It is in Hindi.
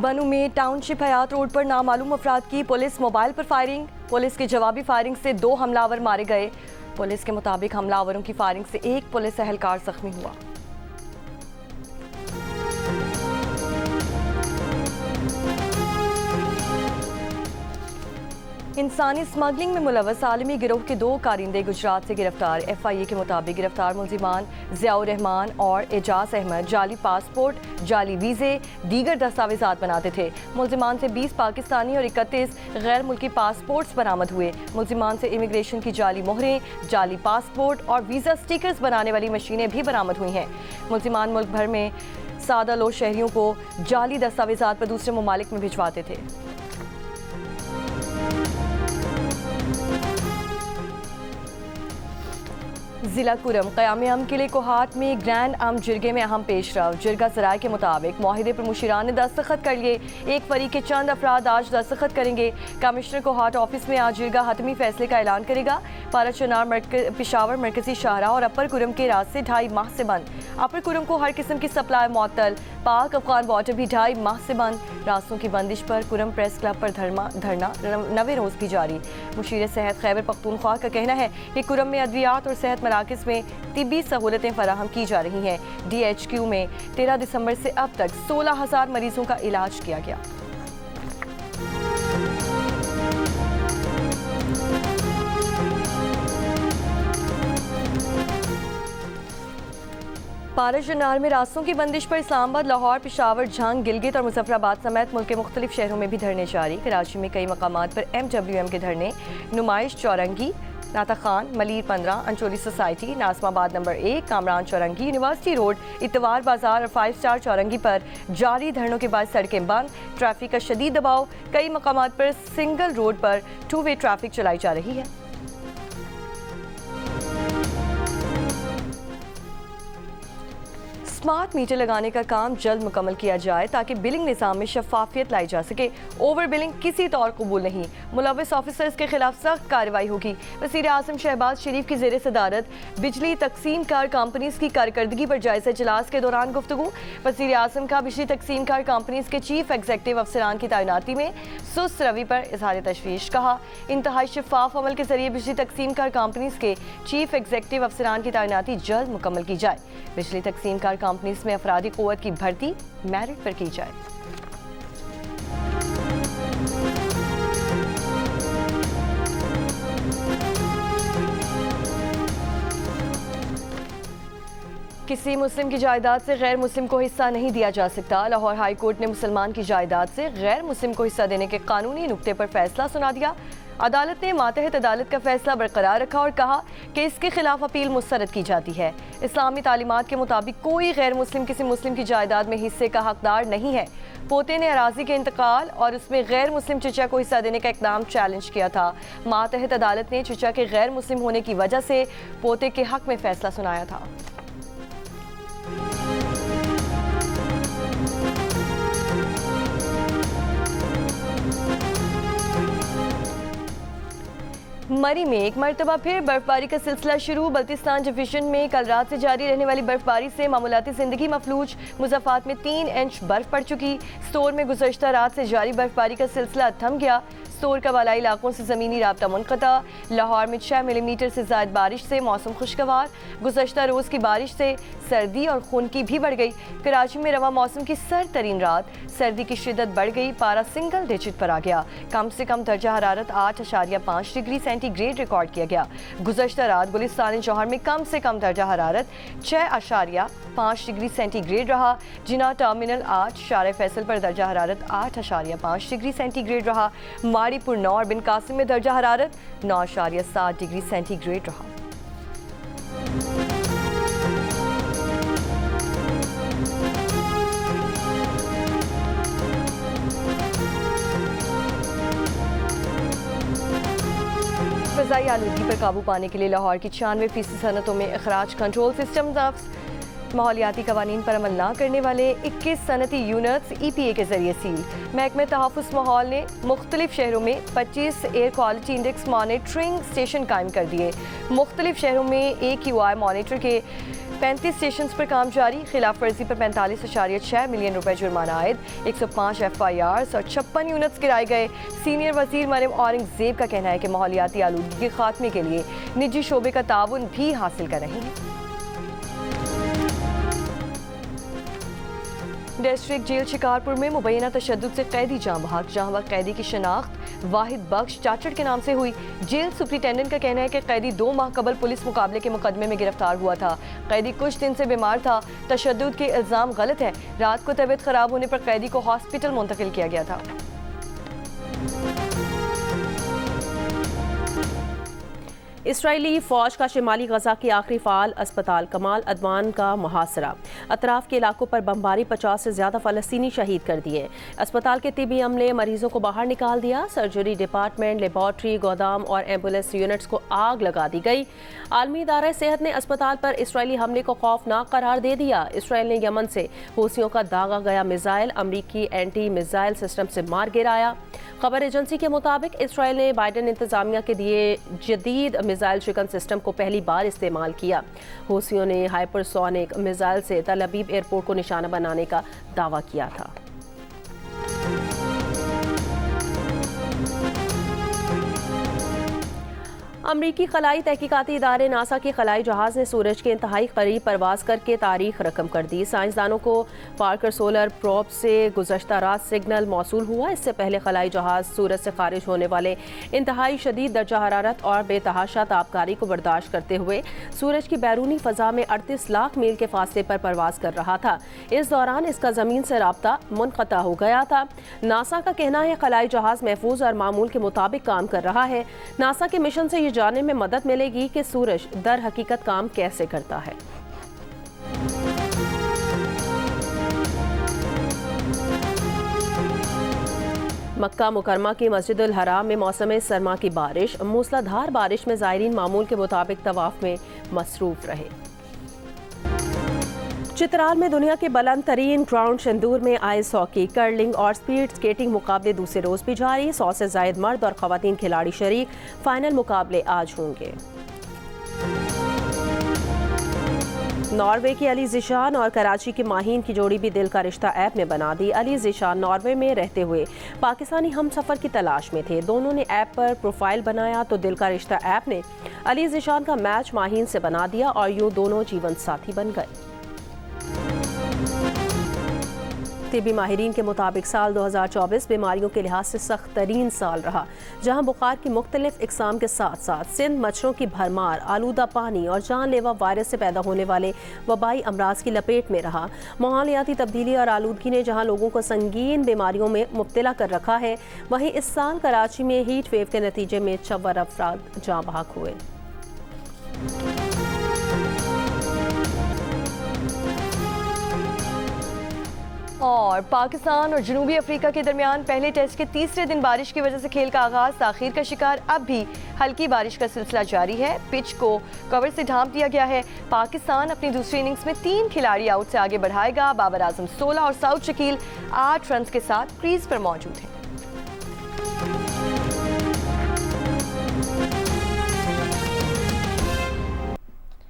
बनू में टाउनशिप हयात रोड पर नामालूम अफराद की पुलिस मोबाइल पर फायरिंग। पुलिस की जवाबी फायरिंग से 2 हमलावर मारे गए। पुलिस के मुताबिक हमलावरों की फायरिंग से 1 पुलिस एहलकार जख्मी हुआ। इंसानी स्मगलिंग में मुलव्वस आलमी गिरोह के 2 कारिंदे गुजरात से गिरफ्तार। FIA के मुताबिक गिरफ्तार मुल्जिमान ज़ियाउर रहमान और एजाज अहमद जाली पासपोर्ट, जाली वीज़े, दीगर दस्तावेजात बनाते थे। मुल्जिमान से 20 पाकिस्तानी और 31 गैर मुल्की पासपोर्ट्स बरामद हुए। मुल्जिमान से इमिग्रेशन की जाली मोहरें, जाली पासपोर्ट और वीज़ा स्टिकर्स बनाने वाली मशीनें भी बरामद हुई हैं। मुल्जिमान मुल्क भर में सादा लो शहरियों को जाली दस्तावेजात पर दूसरे ममालिक में भिजवाते थे। जिला कुरम क़याम अम के लिए कोहाट में ग्रैंड अम जिरगे में अहम पेशरफ। जिरगा सराय के मुताबिक माहिदे पर मुशीरान ने दस्तखत कर लिए। एक फरीक के चंद अफराद आज दस्तखत करेंगे। कमिश्नर कोहाट ऑफिस में आज जिरगा हतमी फैसले का ऐलान करेगा। पाराचनार पिशावर मरकजी शाहरा और अपर कुरम के रास्ते 2.5 माह से बंद। अपर कुरम को हर किस्म की सप्लाई मअतल। पाक अफगान बॉर्डर भी 2.5 माह से बंद। रास्तों की बंदिश पर कुरम प्रेस क्लब पर धरना 9वें रोज़ भी जारी। मुशीर सेहत खैबर पख्तूनख्वा का कहना है कि कुरम में अद्वियात और सेहत मराकज़ में तिब्बी सहूलतें फराहम की जा रही हैं। DHQ में 13 दिसंबर से अब तक 16,000 मरीजों का इलाज किया गया। पाराचनार में रास्तों की बंदिश पर इस्लामाबाद, लाहौर, पेशावर, झंग, गिलगित और मुजफ्फराबाद समेत मुल्क के मुख्तलिफ शहरों में भी धरने जारी। कराची में कई मकामात पर MWM के धरने, Numaish Chowrangi, Natha Khan, Malir 15, Ancholi society, Nazimabad number 1, Kamran Chowrangi, university road, इतवार बाजार और 5 स्टार चौरंगी पर जारी धरनों के बाद सड़कें बंद। ट्रैफिक का शदीद दबाव। कई मकामात पर सिंगल रोड पर 2 वे ट्रैफिक चलाई जा रही है। स्मार्ट मीटर लगाने का काम जल्द मुकम्मल किया जाए ताकि बिलिंग निज़ाम में शफाफियत लाई जा सके। ओवर बिलिंग किसी तौर कबूल नहीं। मुलव्वस ऑफिसर्स के खिलाफ सख्त कार्रवाई होगी। वज़ीर आज़म शहबाज शरीफ की ज़ेर सदारत बिजली तकसीम कार कंपनीज की कारकर्दगी पर जायज़ा इजलास के दौरान गुफ्तगू। वज़ीर आज़म का बिजली तकसीम कार कंपनीज के चीफ एग्जीक्यूटिव अफसरान की तैनाती में सुस्त रवि पर इजहार तशवीश। कहा इंतहाई शफाफ अमल के जरिए बिजली तकसीम कार कंपनीज के चीफ एग्जीक्यूटिव अफसरान की तैनाती जल्द मुकम्मल की जाए। बिजली तकसीम कार कंपनीज में अफरादी क़ुव्वत की भर्ती मेरिट पर की जाए। किसी मुस्लिम की जायदाद से गैर मुस्लिम को हिस्सा नहीं दिया जा सकता। लाहौर हाई कोर्ट ने मुसलमान की जायदाद से गैर मुस्लिम को हिस्सा देने के कानूनी नुक्ते पर फैसला सुना दिया। अदालत ने मातहत अदालत का फैसला बरकरार रखा और कहा कि इसके खिलाफ अपील मुस्तरद की जाती है। इस्लामी तालीमात के मुताबिक कोई गैर मुस्लिम किसी मुस्लिम की जायदाद में हिस्से का हकदार नहीं है। पोते ने अराजी के इंतकाल और उसमें गैर मुस्लिम चचा को हिस्सा देने का इकदाम चैलेंज किया था। मातहत अदालत ने चचा के गैर मुस्लिम होने की वजह से पोते के हक में फैसला सुनाया था। मरी में एक मरतबा फिर बर्फबारी का सिलसिला शुरू। बल्तिस्तान डिवीजन में कल रात से जारी रहने वाली बर्फबारी से मामूलाती जिंदगी मफलूज। मुज़फ़्फ़रात में 3 इंच बर्फ पड़ चुकी। स्टोर में गुज़श्ता रात से जारी बर्फबारी का सिलसिला थम गया। स्टोर का बालाई इलाकों से ज़मीनी राब्ता मुनक़ता। लाहौर में 6 मिलीमीटर से ज़ायद बारिश से मौसम खुशगवार। गुज़श्ता रोज़ की बारिश से सर्दी और खुनकी भी बढ़ गई। कराची में रवा मौसम की सर्द रात, सर्दी की शिद्दत बढ़ गई। पारा सिंगल डिजिट पर आ गया। कम से कम दर्जा हरारत 8.5 डिग्री सेंटीग्रेड रिकॉर्ड किया गया। गुज़श्ता रात गुलिस्तान जौहर में कम से कम दर्जा हरारत 6.5 डिग्री सेंटीग्रेड रहा। जिना टर्मिनल 8 शारे फैसल पर दर्जा हरारत 8.5 डिग्री सेंटीग्रेड रहा। माड़ीपुर 9 और बिन कासिम में दर्जा हरारत 9.7 डिग्री सेंटीग्रेड रहा। फ़ज़ाई आलूगी पर काबू पाने के लिए लाहौर की 96% सनतों में अखराज कंट्रोल सिस्टम नफ्स। माहौलियाती कवानीन पर अमल न करने वाले 21 सनती यूनिट्स EPA के जरिए सील। महकमे तहफ़्फ़ुज़ माहौल ने मुख्तलिफ शहरों में 25 air quality index monitoring station कायम कर दिए। मुख्तलिफ शहरों में AQI मॉनिटर के 35 स्टेशन पर काम जारी, खिलाफ वर्जी पर 45.6 मिलियन रुपए जुर्माना आयद, 105 FIRs और 56 यूनिट्स गिराए गए। सीनियर वजीर मरियम औरंगजेब का कहना है कि माहौलियाती आलूदगी के खात्मे के लिए निजी शोबे का ताउन भी हासिल कर रही है। डिस्ट्रिक्ट जेल शिकारपुर में मुबैना तशद्दुद से कैदी जाँ बहक, जहाँ वह कैदी की शनाख्त वाहिद बख्श चाचड़ के नाम से हुई। जेल सुप्रिटेंडेंट का कहना है कि कैदी 2 माह कबल पुलिस मुकाबले के मुकदमे में गिरफ्तार हुआ था। कैदी कुछ दिन से बीमार था। तशद्दुद के इल्ज़ाम गलत है। रात को तबीयत खराब होने पर कैदी को हॉस्पिटल मुंतकिल किया गया था। इसराइली फ़ौज का शिमाली गजा के आखिरी फ़ाल अस्पताल कमाल अदवान का मुहासरा, अतराफ के इलाकों पर बमबारी, 50 से ज़्यादा फ़लस्तीनी शहीद कर दिए। अस्पताल के तिबी अमले मरीजों को बाहर निकाल दिया। सर्जरी डिपार्टमेंट, लेबॉर्ट्री, गोदाम और एम्बुलेंस यूनिट्स को आग लगा दी गई। आलमी इदारा सेहत ने अस्पताल पर इसराइली हमले को खौफनाक करार दे दिया। इसराइल ने यमन से हूसियों का दागा गया मिसाइल अमरीकी एंटी मिसाइल सिस्टम से मार गिराया। खबर एजेंसी के मुताबिक इसराइल ने बाइडन इंतजामिया के दिए जदीद मिसाइल शिकन सिस्टम को पहली बार इस्तेमाल किया। हूसियों ने हाइपरसोनिक मिसाइल से तल अबीब एयरपोर्ट को निशाना बनाने का दावा किया था। अमरीकी खलाई तहकीकाती इदारे नासा के खलाई जहाज़ ने सूरज के इंतहाई करीब परवाज करके तारीख रकम कर दी। साइंसदानों को पार्कर सोलर प्रोब से गुज़श्ता रात सिग्नल मौसूल हुआ। इससे पहले खलाई जहाज़ सूरज से खारिज होने वाले इंतहाई शदीद दर्जा हरारत और बेतहाशा तापकारी को बर्दाश्त करते हुए सूरज की बैरूनी फ़ज़ा में 38 लाख मील के फासले पर परवाज कर रहा था। इस दौरान इसका ज़मीन से राब्ता मुनक़ता हो गया था। नासा का कहना है खलाई जहाज़ महफूज और मामूल के मुताबिक काम कर रहा है। नासा के मिशन से जानने में मदद मिलेगी कि सूरज दर हकीकत काम कैसे करता है। मक्का मुकरमा की मस्जिदुल हराम में मौसम सरमा की बारिश, मूसलाधार बारिश में ज़ायरीन मामूल के मुताबिक तवाफ में मसरूफ रहे। चित्राल में दुनिया के बुलंद तरीन ग्राउंड शंदूर में आइस हॉकी, कर्लिंग और स्पीड स्केटिंग मुकाबले दूसरे रोज भी जारी। 100 से जायद मर्द और खवातीन खिलाड़ी शरीक। फाइनल मुकाबले आज होंगे। नॉर्वे की अली ज़िशान और कराची की माहीन की जोड़ी भी दिल का रिश्ता ऐप ने बना दी। अली ज़िशान नॉर्वे में रहते हुए पाकिस्तानी हमसफ़र की तलाश में थे। दोनों ने ऐप पर प्रोफाइल बनाया तो दिल का रिश्ता ऐप ने अली ज़िशान का मैच माहीन से बना दिया और यूँ दोनों जीवन साथी बन गए। तिबी माहिरीन के मुताबिक साल 2024 बीमारियों के लिहाज से सख्त तरीन साल रहा, जहां बुखार की मुख्तलिफ इकसाम के साथ साथ सिंध मच्छरों की भरमार, आलूदा पानी और जानलेवा वायरस से पैदा होने वाले वबाई अमराज की लपेट में रहा। माहौलियाती तब्दीली और आलूदगी ने जहां लोगों को संगीन बीमारियों में मुब्तला कर रखा है, वहीं इस साल कराची में हीट वेव के नतीजे में 54 अफराद जाँ बहक हुए। और पाकिस्तान और जनूबी अफ्रीका के दरमियान पहले टेस्ट के तीसरे दिन बारिश की वजह से खेल का आगाज ताखीर का शिकार। अब भी हल्की बारिश का सिलसिला जारी है। पिच को कवर से ढांप दिया गया है। पाकिस्तान अपनी दूसरी इनिंग्स में 3 खिलाड़ी आउट से आगे बढ़ाएगा। बाबर आजम 16 और साउथ शकील 8 रन के साथ क्रीज पर मौजूद हैं।